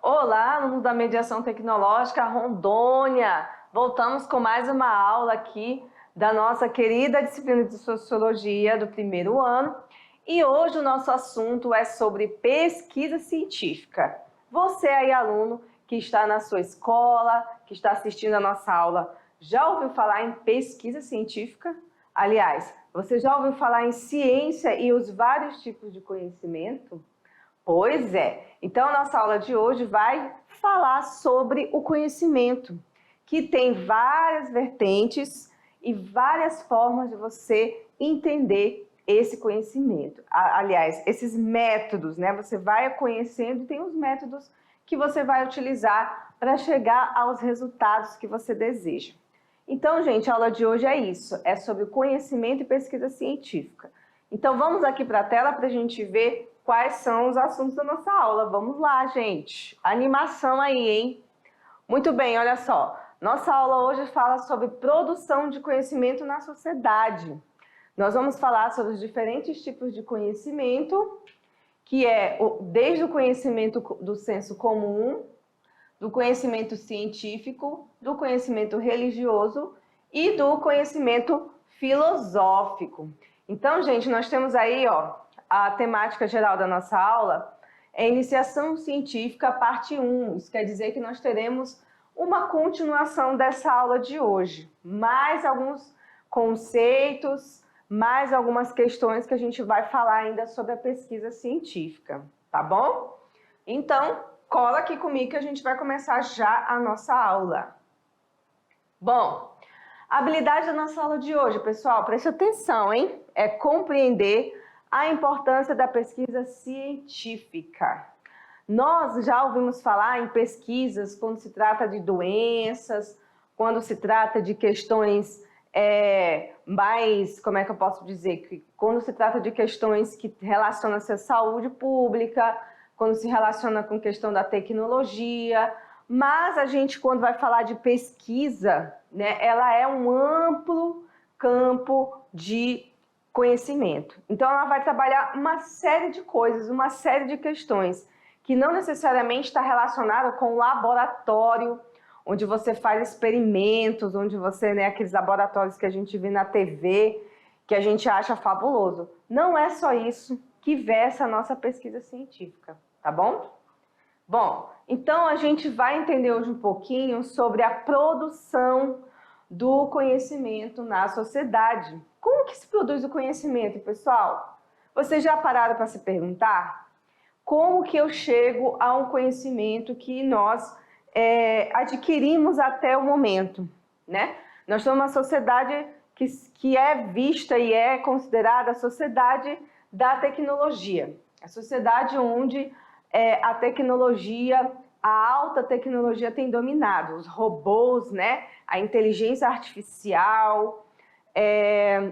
Olá, alunos da Mediação Tecnológica Rondônia! Voltamos com mais uma aula aqui da nossa querida disciplina de Sociologia do primeiro ano. E hoje o nosso assunto é sobre pesquisa científica. Você aí, aluno, que está na sua escola, que está assistindo a nossa aula, já ouviu falar em pesquisa científica? Aliás, você já ouviu falar em ciência e os vários tipos de conhecimento? Pois é, então a nossa aula de hoje vai falar sobre o conhecimento, que tem várias vertentes e várias formas de você entender esse conhecimento. Aliás, esses métodos, né? Você vai conhecendo e tem os métodos que você vai utilizar para chegar aos resultados que você deseja. Então, gente, a aula de hoje é isso, é sobre conhecimento e pesquisa científica. Então, vamos aqui para a tela para a gente ver quais são os assuntos da nossa aula. Vamos lá, gente. Animação aí, hein? Muito bem, olha só. Nossa aula hoje fala sobre produção de conhecimento na sociedade. Nós vamos falar sobre os diferentes tipos de conhecimento, que é desde o conhecimento do senso comum, do conhecimento científico, do conhecimento religioso e do conhecimento filosófico. Então, gente, nós temos aí, ó, a temática geral da nossa aula é Iniciação Científica, parte 1. Isso quer dizer que nós teremos uma continuação dessa aula de hoje. Mais alguns conceitos, mais algumas questões que a gente vai falar ainda sobre a pesquisa científica, tá bom? Então, cola aqui comigo que a gente vai começar já a nossa aula. Bom, a habilidade da nossa aula de hoje, pessoal, preste atenção, hein? É compreender a importância da pesquisa científica. Nós já ouvimos falar em pesquisas quando se trata de doenças, quando se trata de questões mais, como é que eu posso dizer? Quando se trata de questões que relacionam-se à saúde pública, quando se relaciona com questão da tecnologia, mas a gente, quando vai falar de pesquisa, né, ela é um amplo campo de conhecimento. Então, ela vai trabalhar uma série de coisas, uma série de questões, que não necessariamente está relacionada com o laboratório, onde você faz experimentos, onde você, né, aqueles laboratórios que a gente vê na TV, que a gente acha fabuloso. Não é só isso que versa a nossa pesquisa científica, tá bom? Bom, então a gente vai entender hoje um pouquinho sobre a produção do conhecimento na sociedade. Como que se produz o conhecimento, pessoal? Vocês já pararam para se perguntar? Como que eu chego a um conhecimento que nós adquirimos até o momento, né? Nós somos uma sociedade que é vista e é considerada a sociedade da tecnologia. A sociedade onde a tecnologia, a alta tecnologia tem dominado, os robôs, né? A inteligência artificial,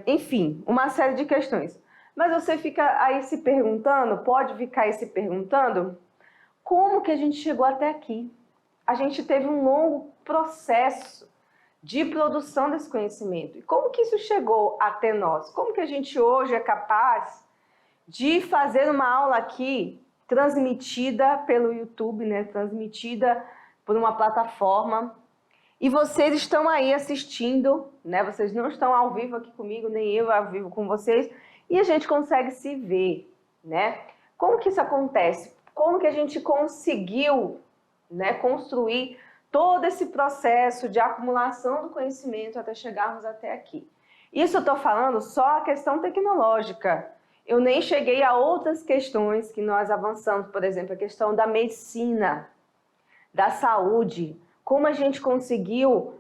enfim, uma série de questões. Mas você fica aí se perguntando, pode ficar aí se perguntando, como que a gente chegou até aqui? A gente teve um longo processo de produção desse conhecimento. E como que isso chegou até nós? Como que a gente hoje é capaz de fazer uma aula aqui transmitida pelo YouTube, né? Transmitida por uma plataforma. E vocês estão aí assistindo, né? Vocês não estão ao vivo aqui comigo, nem eu ao vivo com vocês. E a gente consegue se ver, né? Como que isso acontece? Como que a gente conseguiu, né, construir todo esse processo de acumulação do conhecimento até chegarmos até aqui? Isso eu estou falando só a questão tecnológica. Eu nem cheguei a outras questões que nós avançamos, por exemplo, a questão da medicina, da saúde, como a gente conseguiu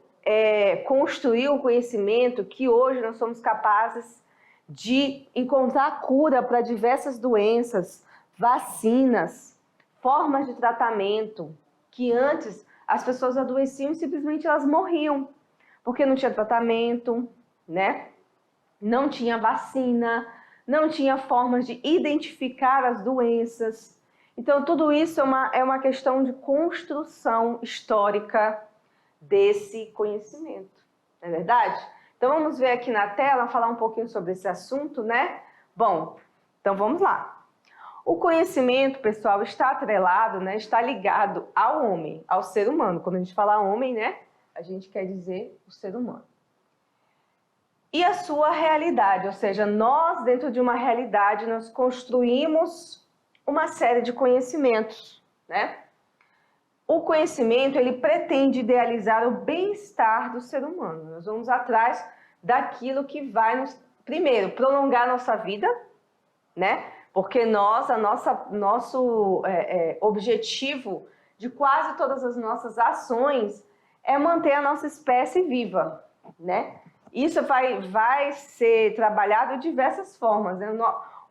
construir um conhecimento que hoje nós somos capazes de encontrar cura para diversas doenças, vacinas, formas de tratamento, que antes as pessoas adoeciam e simplesmente elas morriam, porque não tinha tratamento, né? Não tinha vacina, não tinha formas de identificar as doenças. Então, tudo isso é uma questão de construção histórica desse conhecimento, não é verdade? Então, vamos ver aqui na tela, falar um pouquinho sobre esse assunto, né? Bom, então vamos lá. O conhecimento, pessoal, está atrelado, né? Está ligado ao homem, ao ser humano. Quando a gente fala homem, né? A gente quer dizer o ser humano. E a sua realidade, ou seja, nós dentro de uma realidade, nós construímos uma série de conhecimentos, né? O conhecimento, ele pretende idealizar o bem-estar do ser humano. Nós vamos atrás daquilo que vai nos, primeiro, prolongar a nossa vida, né? Porque nosso objetivo de quase todas as nossas ações é manter a nossa espécie viva, né? Isso vai ser trabalhado de diversas formas, né?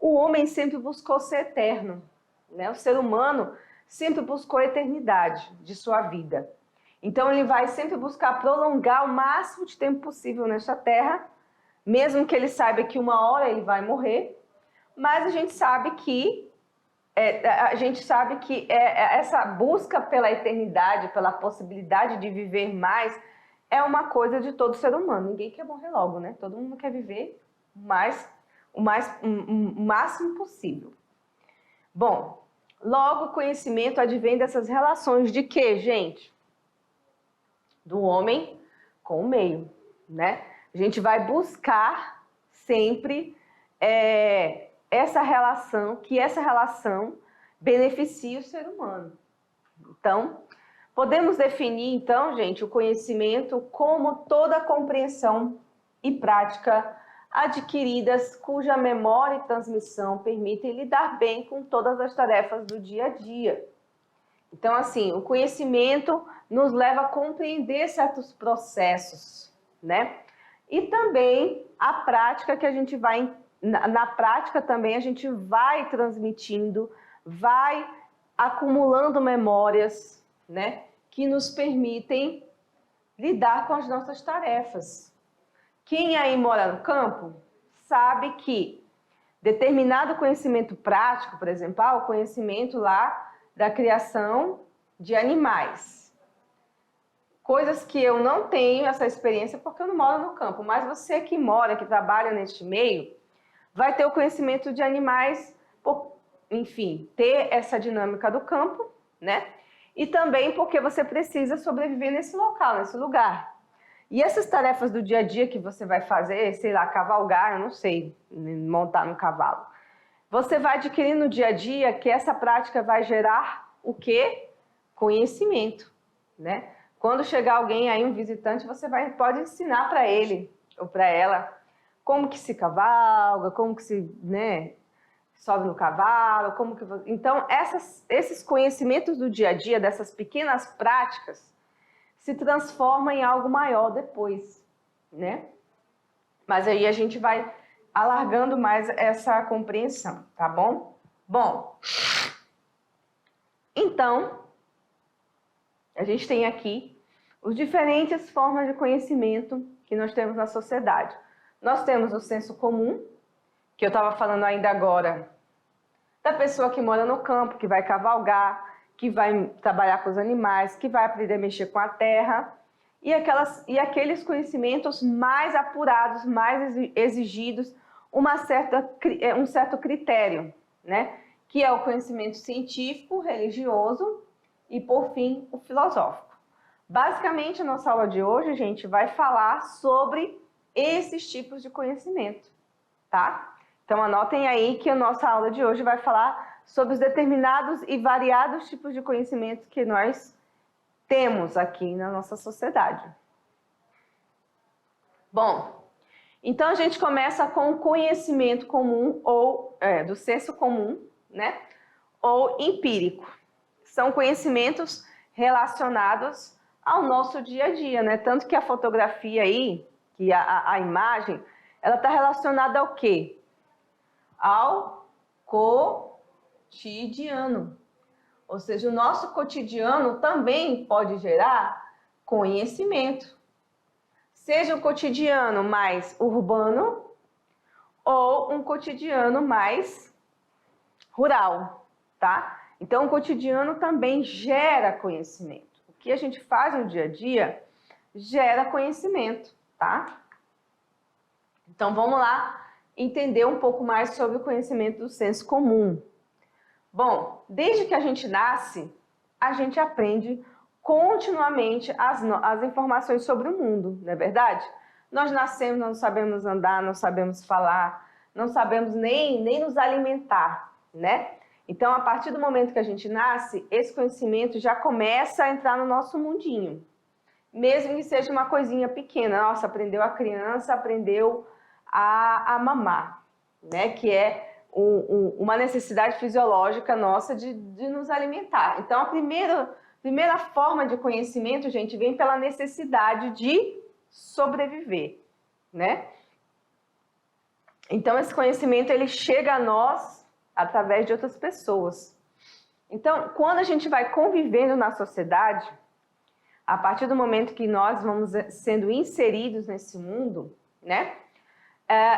O homem sempre buscou ser eterno, né? O ser humano sempre buscou a eternidade de sua vida. Então ele vai sempre buscar prolongar o máximo de tempo possível nesta terra, mesmo que ele saiba que uma hora ele vai morrer, mas a gente sabe que essa busca pela eternidade, pela possibilidade de viver mais, é uma coisa de todo ser humano. Ninguém quer morrer logo, né? Todo mundo quer viver o máximo possível. Bom, logo o conhecimento advém dessas relações de quê, gente? Do homem com o meio, né? A gente vai buscar sempre essa relação beneficie o ser humano. Então, podemos definir, então, gente, o conhecimento como toda a compreensão e prática adquiridas cuja memória e transmissão permitem lidar bem com todas as tarefas do dia a dia. Então, assim, o conhecimento nos leva a compreender certos processos, né? E também a prática que a gente vai, na prática também a gente vai transmitindo, vai acumulando memórias, né? Que nos permitem lidar com as nossas tarefas. Quem aí mora no campo sabe que determinado conhecimento prático, por exemplo, o conhecimento lá da criação de animais. Coisas que eu não tenho essa experiência porque eu não moro no campo, mas você que mora, que trabalha neste meio, vai ter o conhecimento de animais, enfim, ter essa dinâmica do campo, né? E também porque você precisa sobreviver nesse local, nesse lugar. E essas tarefas do dia a dia que você vai fazer, sei lá, cavalgar, eu não sei, montar no cavalo. Você vai adquirindo no dia a dia que essa prática vai gerar o quê? Conhecimento, né? Quando chegar alguém aí, um visitante, você pode ensinar para ele ou para ela como que se cavalga, como que se, né, sobe no cavalo, como que... Então, esses conhecimentos do dia a dia, dessas pequenas práticas, se transformam em algo maior depois, né? Mas aí a gente vai alargando mais essa compreensão, tá bom? Bom, então, a gente tem aqui as diferentes formas de conhecimento que nós temos na sociedade. Nós temos o senso comum, que eu estava falando ainda agora, da pessoa que mora no campo, que vai cavalgar, que vai trabalhar com os animais, que vai aprender a mexer com a terra, e aqueles conhecimentos mais apurados, mais exigidos, um certo critério, né? Que é o conhecimento científico, religioso e, por fim, o filosófico. Basicamente, a nossa aula de hoje, gente, vai falar sobre esses tipos de conhecimento, tá? Então, anotem aí que a nossa aula de hoje vai falar sobre os determinados e variados tipos de conhecimento que nós temos aqui na nossa sociedade. Bom, então a gente começa com o conhecimento comum ou do senso comum, né? Ou empírico. São conhecimentos relacionados ao nosso dia a dia, né? Tanto que a fotografia aí, que a imagem, ela está relacionada ao quê? Ao cotidiano. Ou seja, o nosso cotidiano também pode gerar conhecimento. Seja um cotidiano mais urbano ou um cotidiano mais rural, tá? Então, o cotidiano também gera conhecimento. O que a gente faz no dia a dia gera conhecimento, tá? Então, vamos lá entender um pouco mais sobre o conhecimento do senso comum. Bom, desde que a gente nasce, a gente aprende continuamente as informações sobre o mundo, não é verdade? Nós nascemos, não sabemos andar, não sabemos falar, não sabemos nem nos alimentar, né? Então, a partir do momento que a gente nasce, esse conhecimento já começa a entrar no nosso mundinho. Mesmo que seja uma coisinha pequena. Nossa, aprendeu a criança, aprendeu a mamar, né? Que é uma necessidade fisiológica nossa de nos alimentar. Então, a primeira forma de conhecimento, gente, vem pela necessidade de sobreviver, né? Então, esse conhecimento, ele chega a nós através de outras pessoas. Então, quando a gente vai convivendo na sociedade, a partir do momento que nós vamos sendo inseridos nesse mundo, né?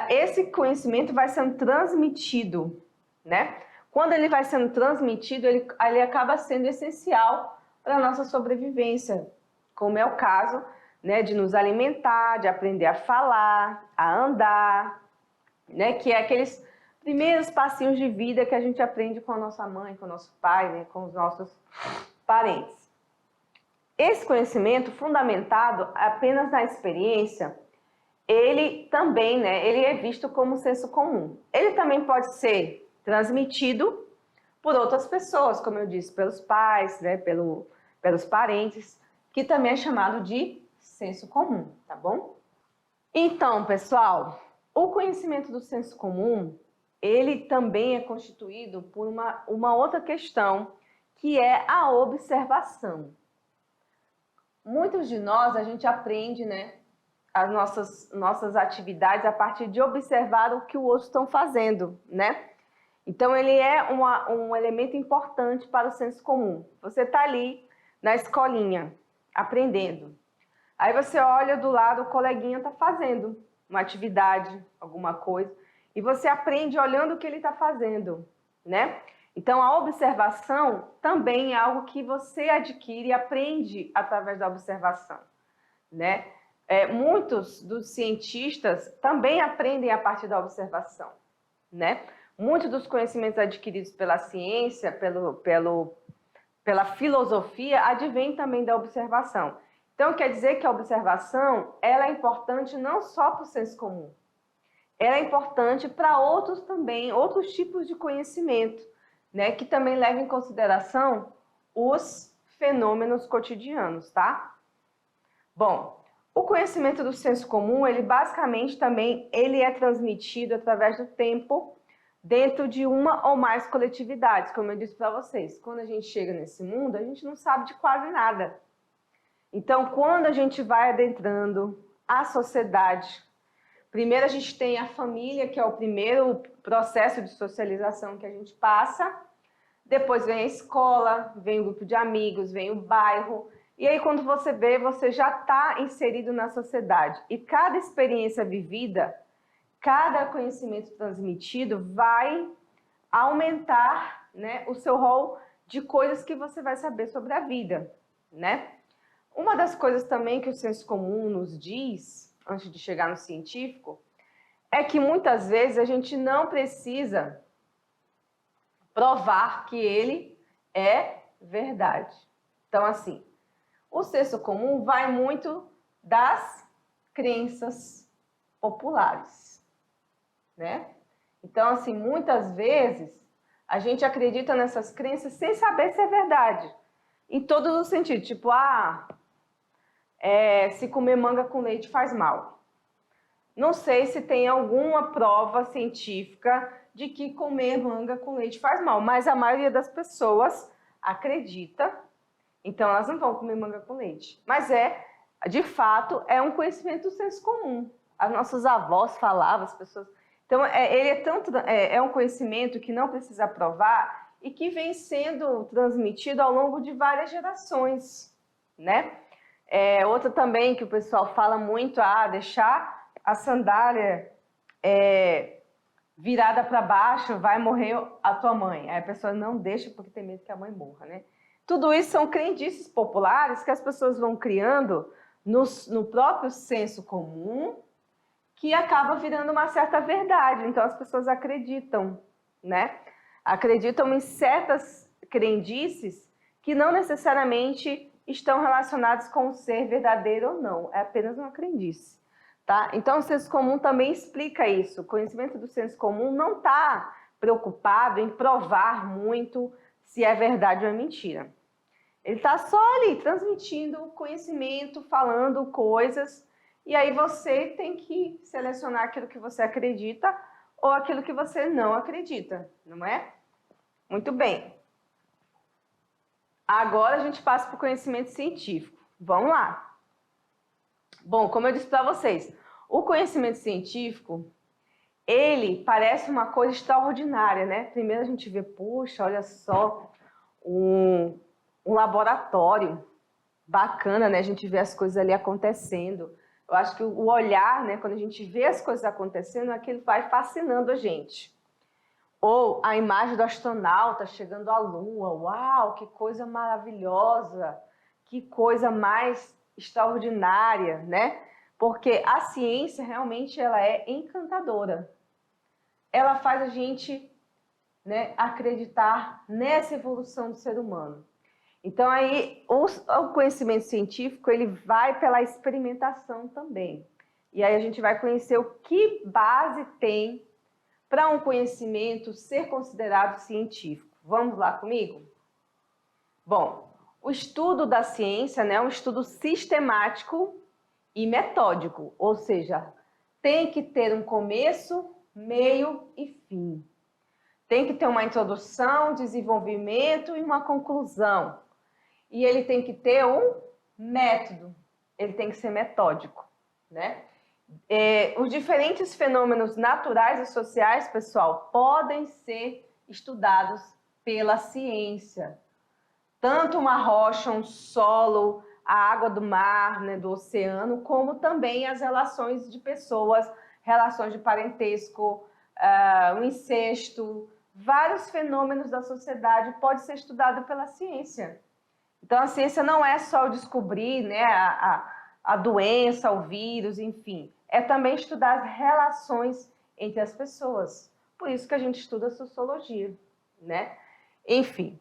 Esse conhecimento vai sendo transmitido, né? Quando ele vai sendo transmitido, ele acaba sendo essencial para a nossa sobrevivência, como é o caso, né, de nos alimentar, de aprender a falar, a andar, né, que é aqueles primeiros passinhos de vida que a gente aprende com a nossa mãe, com o nosso pai, né, com os nossos parentes. Esse conhecimento fundamentado apenas na experiência, ele também, né, ele é visto como senso comum. Ele também pode ser transmitido por outras pessoas, como eu disse, pelos pais, né, pelos parentes, que também é chamado de senso comum, tá bom? Então, pessoal, o conhecimento do senso comum, ele também é constituído por uma outra questão, que é a observação. Muitos de nós, a gente aprende, né, as nossas atividades a partir de observar o que os outros estão fazendo, né? Então, ele é um elemento importante para o senso comum. Você está ali na escolinha, aprendendo. Aí você olha do lado, o coleguinha está fazendo uma atividade, alguma coisa, e você aprende olhando o que ele está fazendo, né? Então, a observação também é algo que você adquire e aprende através da observação, né? Muitos dos cientistas também aprendem a partir da observação, né? Muitos dos conhecimentos adquiridos pela ciência, pela filosofia, advêm também da observação. Então, quer dizer que a observação, ela é importante não só para o senso comum, ela é importante para outros também, outros tipos de conhecimento, né? Que também levam em consideração os fenômenos cotidianos, tá? Bom, o conhecimento do senso comum, ele basicamente também ele é transmitido através do tempo dentro de uma ou mais coletividades, como eu disse para vocês. Quando a gente chega nesse mundo, a gente não sabe de quase nada. Então, quando a gente vai adentrando a sociedade, primeiro a gente tem a família, que é o primeiro processo de socialização que a gente passa, depois vem a escola, vem o grupo de amigos, vem o bairro, e aí quando você vê, você já está inserido na sociedade. E cada experiência vivida, cada conhecimento transmitido vai aumentar, né, o seu rol de coisas que você vai saber sobre a vida, né? Uma das coisas também que o senso comum nos diz, antes de chegar no científico, é que muitas vezes a gente não precisa provar que ele é verdade. Então, assim, o senso comum vai muito das crenças populares, né? Então, assim, muitas vezes a gente acredita nessas crenças sem saber se é verdade. Em todos os sentidos, tipo, se comer manga com leite faz mal. Não sei se tem alguma prova científica de que comer manga com leite faz mal, mas a maioria das pessoas acredita, então elas não vão comer manga com leite. Mas de fato, é um conhecimento do senso comum. As nossas avós falavam, as pessoas... Então, ele é um conhecimento que não precisa provar e que vem sendo transmitido ao longo de várias gerações, né? Outra também que o pessoal fala muito, deixar a sandália virada para baixo, vai morrer a tua mãe. Aí a pessoa não deixa porque tem medo que a mãe morra, né? Tudo isso são crendices populares que as pessoas vão criando no próprio senso comum, que acaba virando uma certa verdade. Então as pessoas acreditam, né? Acreditam em certas crendices que não necessariamente estão relacionadas com o ser verdadeiro ou não. É apenas uma crendice, tá? Então o senso comum também explica isso. O conhecimento do senso comum não está preocupado em provar muito se é verdade ou é mentira. Ele está só ali transmitindo conhecimento, falando coisas, e aí você tem que selecionar aquilo que você acredita ou aquilo que você não acredita, não é? Muito bem. Agora a gente passa para o conhecimento científico. Vamos lá. Bom, como eu disse para vocês, o conhecimento científico, ele parece uma coisa extraordinária, né? Primeiro a gente vê, puxa, olha só, um laboratório bacana, né? A gente vê as coisas ali acontecendo. Eu acho que o olhar, né? Quando a gente vê as coisas acontecendo, aquilo vai fascinando a gente. Ou a imagem do astronauta chegando à Lua. Uau, que coisa maravilhosa! Que coisa mais extraordinária, né? Porque a ciência realmente ela é encantadora. Ela faz a gente, né, acreditar nessa evolução do ser humano. Então aí o conhecimento científico ele vai pela experimentação também. E aí a gente vai conhecer o que base tem para um conhecimento ser considerado científico. Vamos lá comigo? Bom, o estudo da ciência, né, é um estudo sistemático e metódico, ou seja, tem que ter um começo, meio e fim. Tem que ter uma introdução, desenvolvimento e uma conclusão. E ele tem que ter um método, ele tem que ser metódico, né? Os diferentes fenômenos naturais e sociais, pessoal, podem ser estudados pela ciência. Tanto uma rocha, um solo, a água do mar, né, do oceano, como também as relações de pessoas, relações de parentesco, o incesto, vários fenômenos da sociedade pode ser estudado pela ciência. Então a ciência não é só descobrir, né, a doença, o vírus, enfim. É também estudar as relações entre as pessoas. Por isso que a gente estuda sociologia, né? Enfim.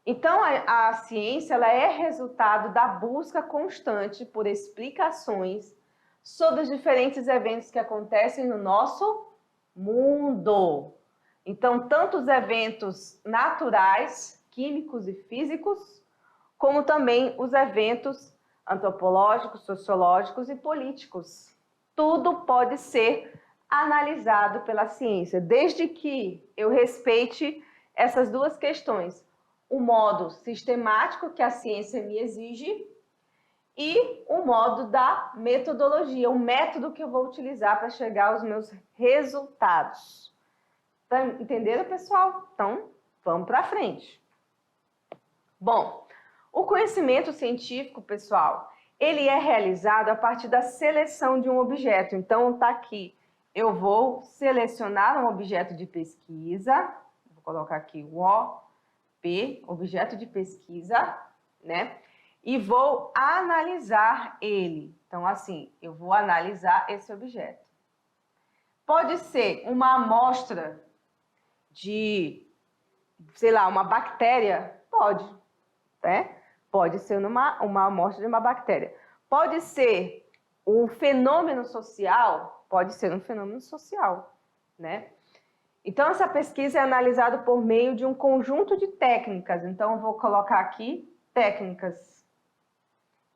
Então a ciência ela é resultado da busca constante por explicações sobre os diferentes eventos que acontecem no nosso mundo. Então, tanto os eventos naturais, químicos e físicos, como também os eventos antropológicos, sociológicos e políticos. Tudo pode ser analisado pela ciência, desde que eu respeite essas duas questões. O modo sistemático que a ciência me exige e o modo da metodologia, o método que eu vou utilizar para chegar aos meus resultados. Tá, entenderam, pessoal? Então, vamos para frente. Bom, o conhecimento científico, pessoal, ele é realizado a partir da seleção de um objeto. Então, tá aqui, eu vou selecionar um objeto de pesquisa, vou colocar aqui o OP, objeto de pesquisa, né? E vou analisar ele. Então, assim, eu vou analisar esse objeto. Pode ser uma amostra de, sei lá, uma bactéria? Pode, né? Pode ser uma amostra de uma bactéria. Pode ser um fenômeno social? Pode ser um fenômeno social, né? Então, essa pesquisa é analisada por meio de um conjunto de técnicas. Então, eu vou colocar aqui técnicas.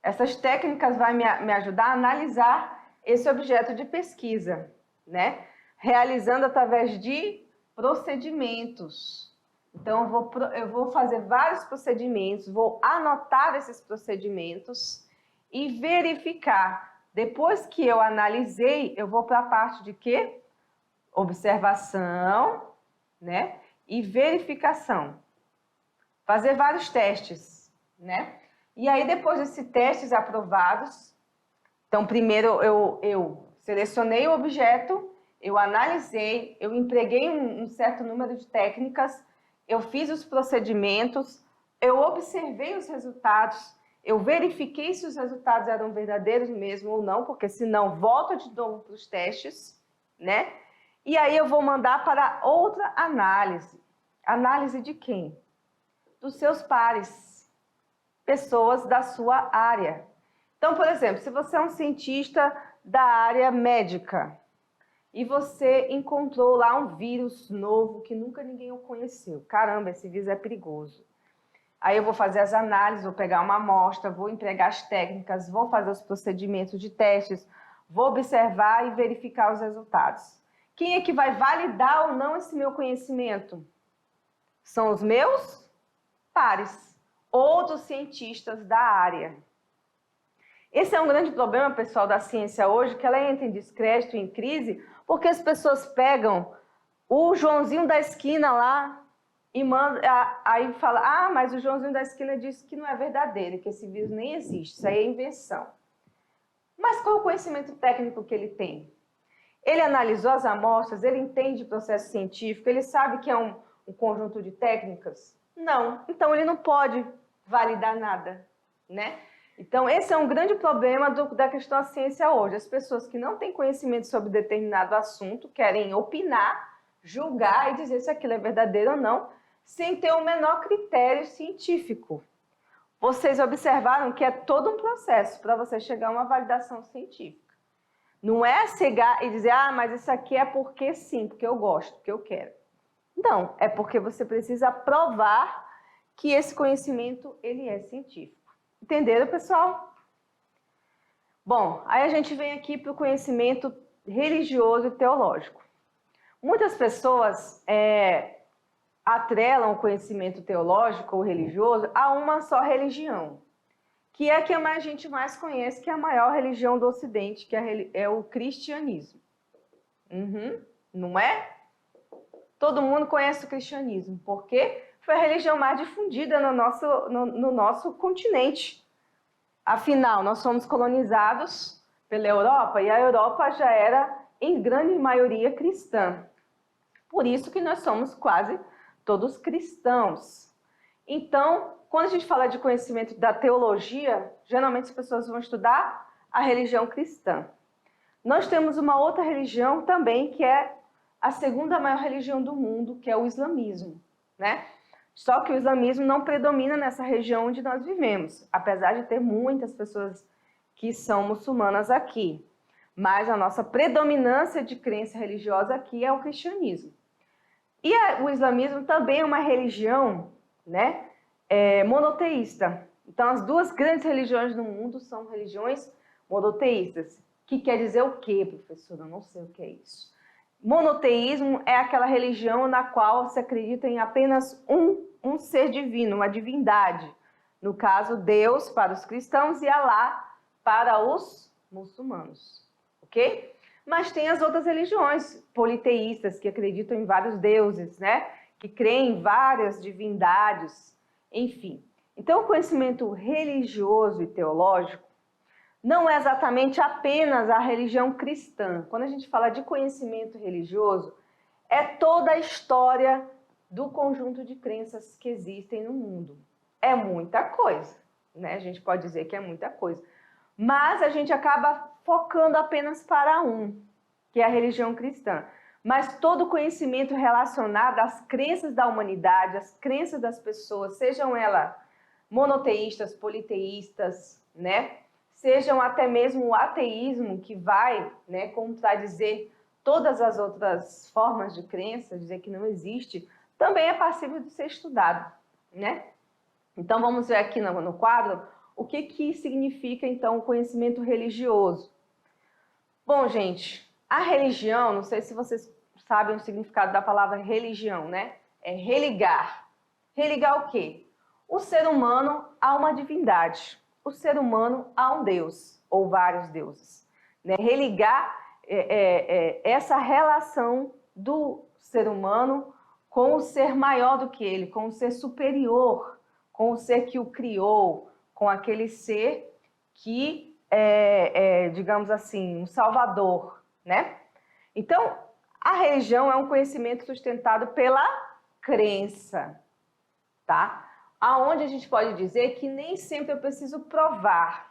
Essas técnicas vão me ajudar a analisar esse objeto de pesquisa, né? Realizando através de procedimentos. Então, eu vou fazer vários procedimentos, vou anotar esses procedimentos e verificar. Depois que eu analisei, eu vou para a parte de quê? Observação, né? E verificação. Fazer vários testes, né? E aí, depois desses testes aprovados, então, primeiro eu selecionei o objeto eu analisei, eu empreguei um certo número de técnicas, eu fiz os procedimentos, eu observei os resultados, eu verifiquei se os resultados eram verdadeiros mesmo ou não, porque senão volto de novo para os testes, né? E aí eu vou mandar para outra análise. Análise de quem? Dos seus pares, pessoas da sua área. Então, por exemplo, se você é um cientista da área médica e você encontrou lá um vírus novo que nunca ninguém o conheceu. Caramba, esse vírus é perigoso. Aí eu vou fazer as análises, vou pegar uma amostra, vou empregar as técnicas, vou fazer os procedimentos de testes, vou observar e verificar os resultados. Quem é que vai validar ou não esse meu conhecimento? São os meus pares, outros cientistas da área. Esse é um grande problema, pessoal, da ciência hoje, que ela entra em descrédito, em crise, porque as pessoas pegam o Joãozinho da esquina lá e manda, aí fala, mas o Joãozinho da esquina disse que não é verdadeiro, que esse vírus nem existe, isso aí é invenção. Mas qual é o conhecimento técnico que ele tem? Ele analisou as amostras, ele entende o processo científico, ele sabe que é um conjunto de técnicas? Não, então ele não pode validar nada, né? Então esse é um grande problema da questão da ciência hoje. As pessoas que não têm conhecimento sobre determinado assunto querem opinar, julgar e dizer se aquilo é verdadeiro ou não, sem ter o menor critério científico. Vocês observaram que é todo um processo para você chegar a uma validação científica. Não é chegar e dizer, mas isso aqui é porque sim, porque eu gosto, porque eu quero. Não, é porque você precisa provar que esse conhecimento ele é científico. Entenderam, pessoal? Bom, aí a gente vem aqui para o conhecimento religioso e teológico. Muitas pessoas atrelam o conhecimento teológico ou religioso a uma só religião, que é a que a gente mais conhece, que é a maior religião do Ocidente, que é o cristianismo. Não é? Todo mundo conhece o cristianismo, porque foi a religião mais difundida no nosso continente. Afinal, nós somos colonizados pela Europa e a Europa já era, em grande maioria, cristã. Por isso que nós somos quase todos cristãos. Então, quando a gente fala de conhecimento da teologia, geralmente as pessoas vão estudar a religião cristã. Nós temos uma outra religião também, que é a segunda maior religião do mundo, que é o islamismo, né? Só que o islamismo não predomina nessa região onde nós vivemos, apesar de ter muitas pessoas que são muçulmanas aqui. Mas a nossa predominância de crença religiosa aqui é o cristianismo. E o islamismo também é uma religião, né, monoteísta. Então, as duas grandes religiões do mundo são religiões monoteístas. Que quer dizer o quê, professora? Eu não sei o que é isso. Monoteísmo é aquela religião na qual se acredita em apenas um ser divino, uma divindade. No caso, Deus para os cristãos e Alá para os muçulmanos. Ok? Mas tem as outras religiões politeístas que acreditam em vários deuses, né? Que creem em várias divindades, enfim. Então, o conhecimento religioso e teológico não é exatamente apenas a religião cristã. Quando a gente fala de conhecimento religioso, é toda a história do conjunto de crenças que existem no mundo. É muita coisa, né? A gente pode dizer que é muita coisa. Mas a gente acaba focando apenas para que é a religião cristã. Mas todo conhecimento relacionado às crenças da humanidade, às crenças das pessoas, sejam elas monoteístas, politeístas, né? Sejam até mesmo o ateísmo, que vai, né, contradizer todas as outras formas de crença, dizer que não existe, também é passível de ser estudado, né? Então vamos ver aqui no quadro o que significa então o conhecimento religioso. Bom, gente, a religião, não sei se vocês sabem o significado da palavra religião, né? É religar. Religar o quê? O ser humano a uma divindade. O ser humano a um Deus, ou vários deuses. Né? Religar essa relação do ser humano com o ser maior do que ele, com o ser superior, com o ser que o criou, com aquele ser que digamos assim, um salvador, né? Então, A religião é um conhecimento sustentado pela crença, tá? Aonde a gente pode dizer que nem sempre eu preciso provar.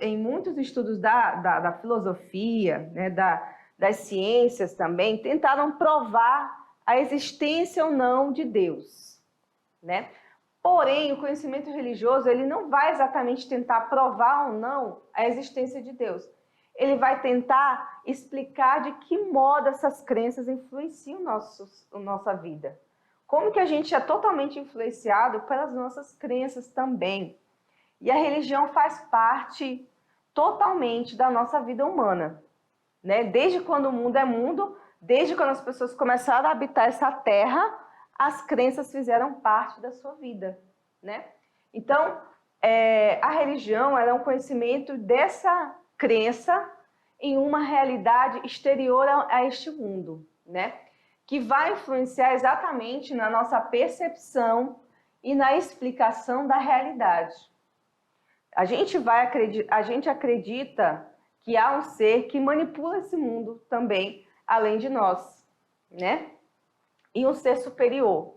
Em muitos estudos da filosofia, né, das ciências também, tentaram provar a existência ou não de Deus, né? Porém, o conhecimento religioso, ele não vai exatamente tentar provar ou não a existência de Deus. Ele vai tentar explicar de que modo essas crenças influenciam a nossa vida. Como que a gente é totalmente influenciado pelas nossas crenças também. E a religião faz parte totalmente da nossa vida humana, né? Desde quando o mundo é mundo, desde quando as pessoas começaram a habitar essa terra, as crenças fizeram parte da sua vida, né? Então, a religião ela é um conhecimento dessa crença em uma realidade exterior a este mundo, né? Que vai influenciar exatamente na nossa percepção e na explicação da realidade. A gente acredita que há um ser que manipula esse mundo também, além de nós, né? E um ser superior.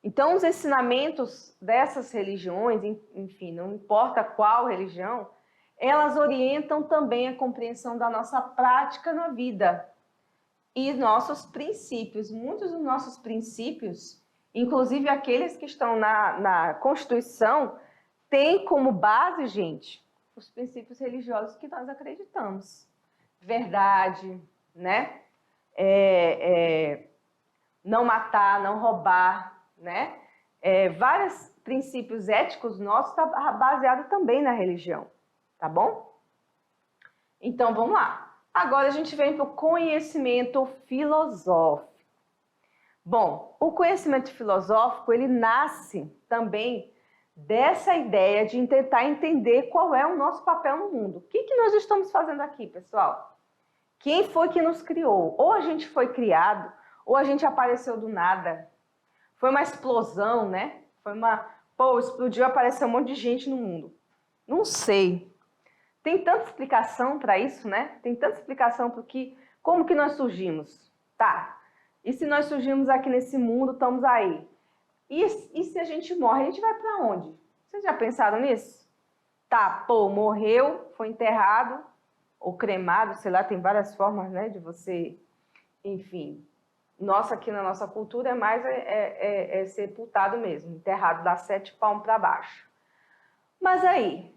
Então, os ensinamentos dessas religiões, enfim, não importa qual religião, elas orientam também a compreensão da nossa prática na vida e nossos princípios. Muitos dos nossos princípios, inclusive aqueles que estão na Constituição, têm como base, gente, os princípios religiosos que nós acreditamos. Verdade, né? Não matar, não roubar, né? Vários princípios éticos nossos estão baseados também na religião, tá bom? Então, vamos lá. Agora a gente vem para o conhecimento filosófico. Bom, o conhecimento filosófico, ele nasce também dessa ideia de tentar entender qual é o nosso papel no mundo. O que nós estamos fazendo aqui, pessoal? Quem foi que nos criou? Ou a gente foi criado, ou a gente apareceu do nada. Foi uma explosão, né? Explodiu, apareceu um monte de gente no mundo. Não sei. Tem tanta explicação para isso, né? Tem tanta explicação para como que nós surgimos. Tá. E se nós surgimos aqui nesse mundo, estamos aí. E se a gente morre, a gente vai para onde? Vocês já pensaram nisso? Tá, morreu, foi enterrado, ou cremado, sei lá, tem várias formas, né, de você, enfim. Aqui na nossa cultura é mais sepultado mesmo, enterrado, dá 7 palmos para baixo. Mas aí,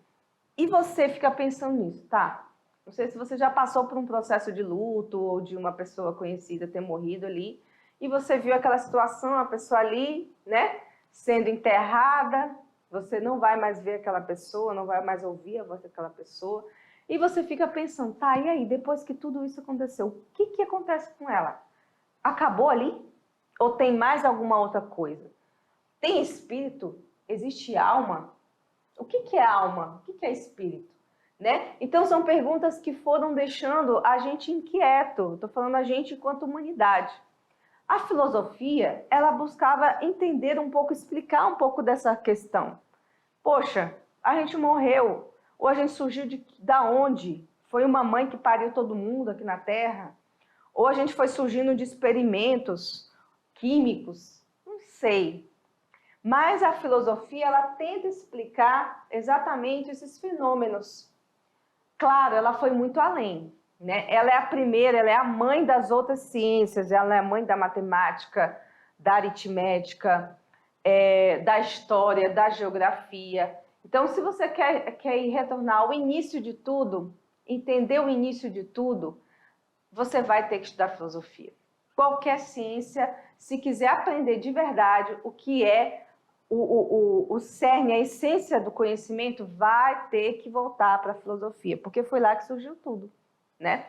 e você fica pensando nisso, tá? Não sei se você já passou por um processo de luto ou de uma pessoa conhecida ter morrido ali, e você viu aquela situação, a pessoa ali, né, sendo enterrada, você não vai mais ver aquela pessoa, não vai mais ouvir a voz daquela pessoa, e você fica pensando, tá, e aí, depois que tudo isso aconteceu, o que acontece com ela? Acabou ali? Ou tem mais alguma outra coisa? Tem espírito? Existe alma? O que é alma? O que é espírito? Né? Então, são perguntas que foram deixando a gente inquieto. Estou falando a gente enquanto humanidade. A filosofia, ela buscava entender um pouco, explicar um pouco dessa questão. Poxa, a gente morreu, ou a gente surgiu da onde? Foi uma mãe que pariu todo mundo aqui na Terra? Ou a gente foi surgindo de experimentos químicos? Não sei. Mas a filosofia, ela tenta explicar exatamente esses fenômenos. Claro, ela foi muito além, né? Ela é a primeira, ela é a mãe das outras ciências, ela é a mãe da matemática, da aritmética, da história, da geografia. Então, se você quer ir retornar ao início de tudo, entender o início de tudo, você vai ter que estudar filosofia. Qualquer ciência, se quiser aprender de verdade o que é o cerne, a essência do conhecimento, vai ter que voltar para a filosofia, porque foi lá que surgiu tudo, né?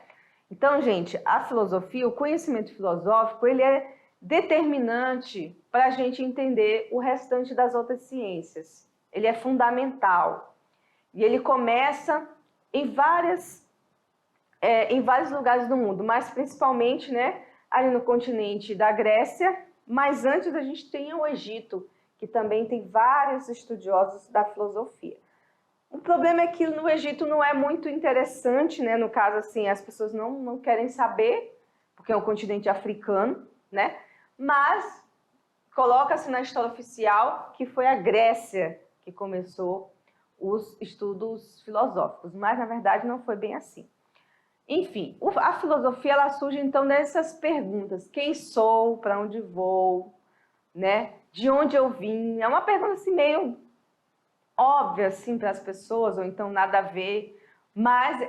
Então, gente, a filosofia, o conhecimento filosófico, ele é determinante para a gente entender o restante das outras ciências. Ele é fundamental. E ele começa em vários lugares do mundo, mas principalmente, né, ali no continente da Grécia, mas antes a gente tem o Egito, que também tem vários estudiosos da filosofia. O problema é que no Egito não é muito interessante, né? No caso, assim, as pessoas não querem saber, porque é um continente africano, né? Mas coloca-se na história oficial que foi a Grécia que começou os estudos filosóficos, mas na verdade não foi bem assim. Enfim, a filosofia ela surge então dessas perguntas: quem sou, para onde vou, né? De onde eu vim? É uma pergunta assim meio óbvia assim para as pessoas, ou então nada a ver, mas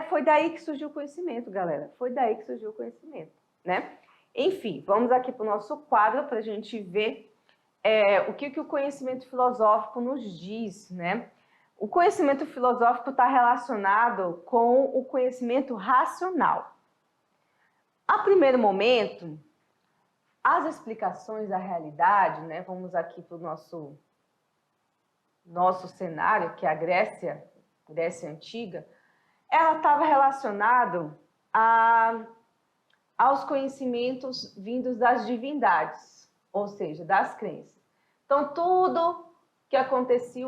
foi daí que surgiu o conhecimento, galera. Foi daí que surgiu o conhecimento, né? Enfim, vamos aqui para o nosso quadro para a gente ver o que o conhecimento filosófico nos diz, né? O conhecimento filosófico está relacionado com o conhecimento racional. A primeiro momento, as explicações da realidade, né? Vamos aqui para o nosso cenário, que é a Grécia Antiga, ela estava relacionada aos conhecimentos vindos das divindades, ou seja, das crenças. Então, tudo que acontecia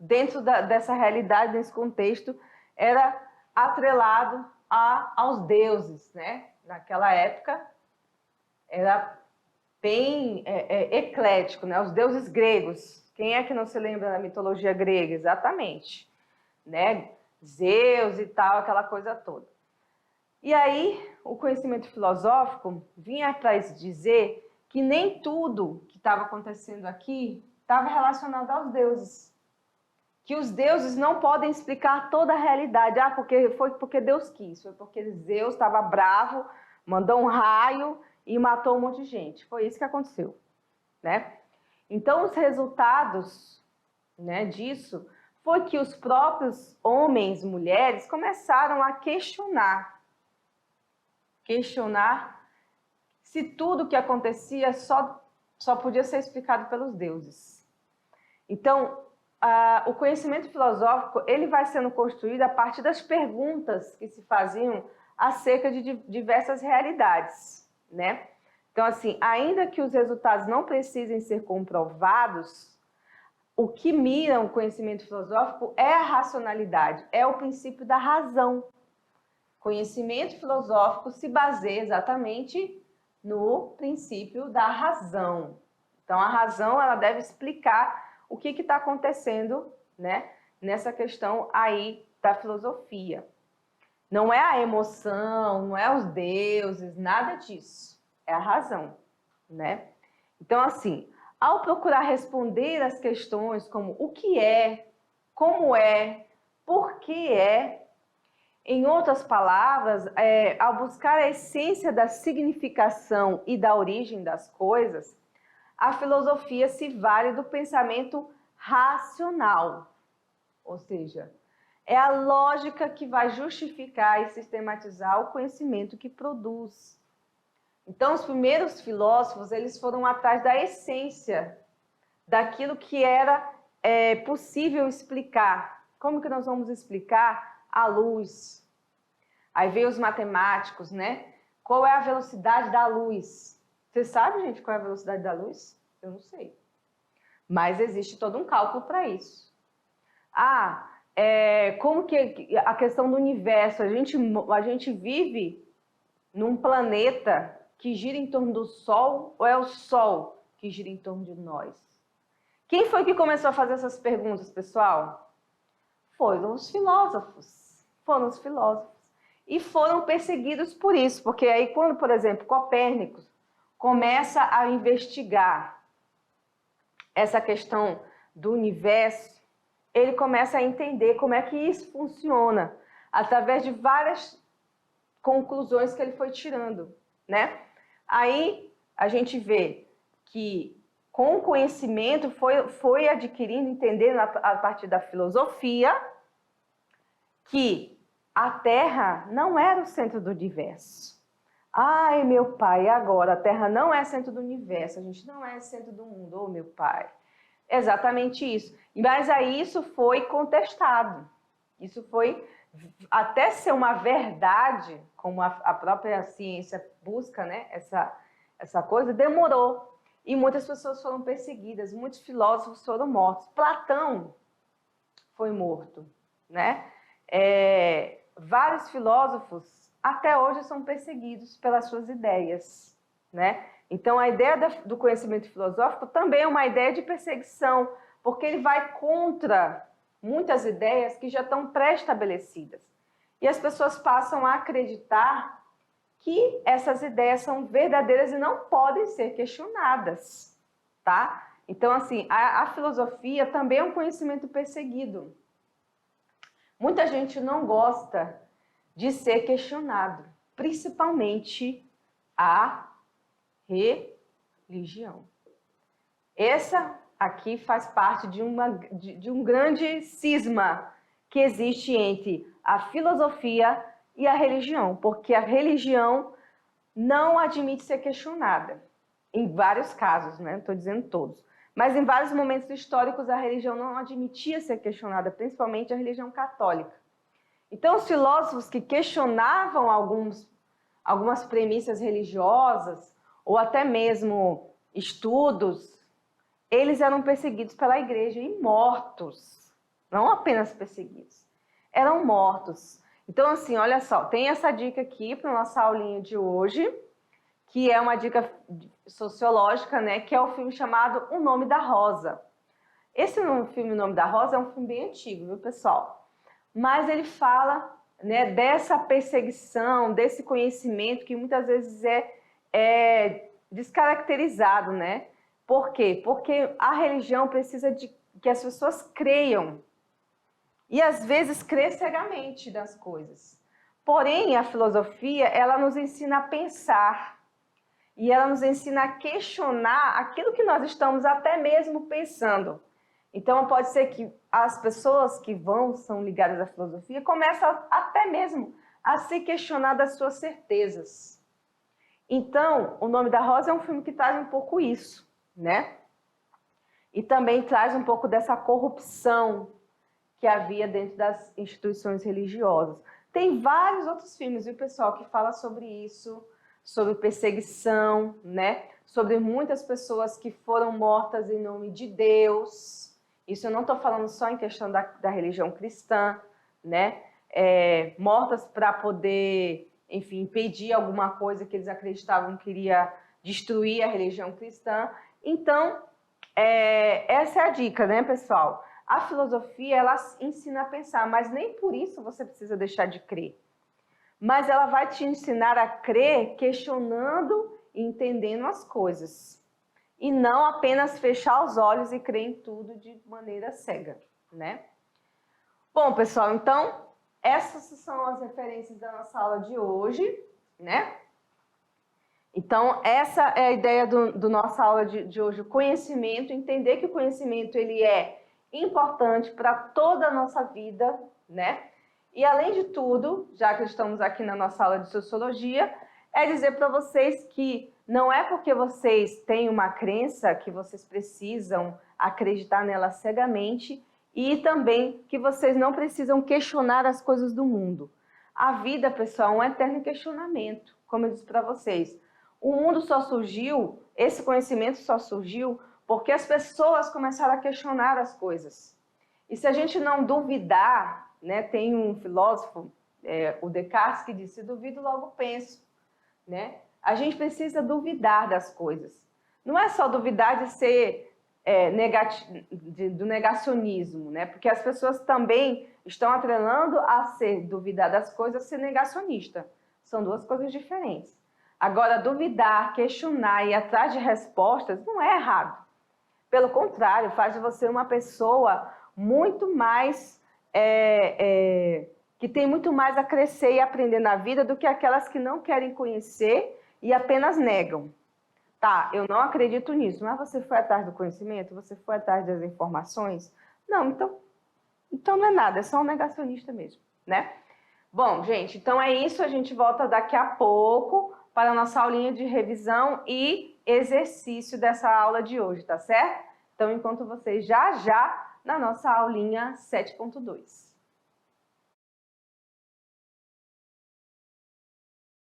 dentro dessa realidade, desse contexto, era atrelado aos deuses, né? Naquela época, era bem eclético, né? Os deuses gregos. Quem é que não se lembra da mitologia grega? Exatamente, né? Zeus e tal, aquela coisa toda. E aí, o conhecimento filosófico vinha atrás dizer que nem tudo que estava acontecendo aqui estava relacionado aos deuses. Que os deuses não podem explicar toda a realidade. Ah, foi porque Deus quis, foi porque Zeus estava bravo, mandou um raio e matou um monte de gente. Foi isso que aconteceu, né? Então, os resultados, né, disso foi que os próprios homens e mulheres começaram a questionar se tudo que acontecia só podia ser explicado pelos deuses. Então, o conhecimento filosófico ele vai sendo construído a partir das perguntas que se faziam acerca de diversas realidades, né? Então, assim, ainda que os resultados não precisem ser comprovados, o que mira o conhecimento filosófico é a racionalidade, é o princípio da razão. Conhecimento filosófico se baseia exatamente no princípio da razão. Então, a razão ela deve explicar o que está acontecendo, né, nessa questão aí da filosofia. Não é a emoção, não é os deuses, nada disso. É a razão, né? Então, assim, ao procurar responder as questões como o que é, como é, por que é, em outras palavras, ao buscar a essência da significação e da origem das coisas, a filosofia se vale do pensamento racional, ou seja, é a lógica que vai justificar e sistematizar o conhecimento que produz. Então, os primeiros filósofos, eles foram atrás da essência daquilo que era possível explicar. Como que nós vamos explicar a luz? Aí veio os matemáticos, né? Qual é a velocidade da luz? Você sabe, gente, qual é a velocidade da luz? Eu não sei. Mas existe todo um cálculo para isso. Como que a questão do universo? A gente vive num planeta que gira em torno do Sol ou é o Sol que gira em torno de nós? Quem foi que começou a fazer essas perguntas, pessoal? Foram os filósofos. Foram os filósofos. E foram perseguidos por isso, porque aí quando, por exemplo, Copérnico começa a investigar essa questão do universo, ele começa a entender como é que isso funciona, através de várias conclusões que ele foi tirando, né? Aí a gente vê que com o conhecimento foi adquirindo, entendendo a partir da filosofia, que a Terra não era o centro do universo. Ai, meu pai, agora a Terra não é centro do universo, a gente não é centro do mundo, oh, meu pai. Exatamente isso. Mas aí isso foi contestado. Isso foi, até ser uma verdade, como a própria ciência busca, né, essa coisa, demorou. E muitas pessoas foram perseguidas, muitos filósofos foram mortos. Platão foi morto, né? Vários filósofos até hoje são perseguidos pelas suas ideias, né? Então, a ideia do conhecimento filosófico também é uma ideia de perseguição, porque ele vai contra muitas ideias que já estão pré-estabelecidas. E as pessoas passam a acreditar que essas ideias são verdadeiras e não podem ser questionadas, tá? Então, assim, a filosofia também é um conhecimento perseguido. Muita gente não gosta de ser questionado, principalmente a religião. Essa aqui faz parte de um grande cisma que existe entre a filosofia e a religião, porque a religião não admite ser questionada, em vários casos, né? Não estou dizendo todos, mas em vários momentos históricos a religião não admitia ser questionada, principalmente a religião católica. Então, os filósofos que questionavam algumas premissas religiosas, ou até mesmo estudos, eles eram perseguidos pela igreja e mortos. Não apenas perseguidos, eram mortos. Então, assim, olha só, tem essa dica aqui para a nossa aulinha de hoje, que é uma dica sociológica, né? Que é o filme chamado O Nome da Rosa. Esse filme O Nome da Rosa é um filme bem antigo, viu, pessoal? Mas ele fala, né, dessa perseguição, desse conhecimento que muitas vezes é descaracterizado, né? Por quê? Porque a religião precisa de que as pessoas creiam. E às vezes crê cegamente das coisas. Porém, a filosofia, ela nos ensina a pensar. E ela nos ensina a questionar aquilo que nós estamos até mesmo pensando. Então, pode ser que as pessoas que são ligadas à filosofia, começam até mesmo a se questionar das suas certezas. Então, O Nome da Rosa é um filme que traz um pouco isso, né? E também traz um pouco dessa corrupção que havia dentro das instituições religiosas. Tem vários outros filmes, viu, pessoal, que falam sobre isso, sobre perseguição, né? Sobre muitas pessoas que foram mortas em nome de Deus. Isso eu não estou falando só em questão da religião cristã, né? Mortas para poder, enfim, impedir alguma coisa que eles acreditavam que iria destruir a religião cristã. Então, essa é a dica, né, pessoal? A filosofia, ela ensina a pensar, mas nem por isso você precisa deixar de crer. Mas ela vai te ensinar a crer questionando e entendendo as coisas. E não apenas fechar os olhos e crer em tudo de maneira cega, né? Bom, pessoal, então, essas são as referências da nossa aula de hoje, né? Então, essa é a ideia do nossa aula de hoje, o conhecimento, entender que o conhecimento ele é importante para toda a nossa vida, né? E além de tudo, já que estamos aqui na nossa aula de sociologia, é dizer para vocês que não é porque vocês têm uma crença que vocês precisam acreditar nela cegamente e também que vocês não precisam questionar as coisas do mundo. A vida, pessoal, é um eterno questionamento, como eu disse para vocês. O mundo só surgiu, esse conhecimento só surgiu porque as pessoas começaram a questionar as coisas. E se a gente não duvidar, né, tem um filósofo, o Descartes, que disse, duvido, logo penso, né? A gente precisa duvidar das coisas. Não é só duvidar de ser do negacionismo, né? Porque as pessoas também estão atrelando a duvidar das coisas a ser negacionista. São duas coisas diferentes. Agora, duvidar, questionar e ir atrás de respostas não é errado. Pelo contrário, faz de você uma pessoa muito mais que tem muito mais a crescer e aprender na vida do que aquelas que não querem conhecer e apenas negam. Tá, eu não acredito nisso, mas você foi atrás do conhecimento? Você foi atrás das informações? Não, então não é nada, é só um negacionista mesmo, né? Bom, gente, então é isso, a gente volta daqui a pouco para a nossa aulinha de revisão e exercício dessa aula de hoje, tá certo? Então, enquanto vocês já na nossa aulinha 7.2.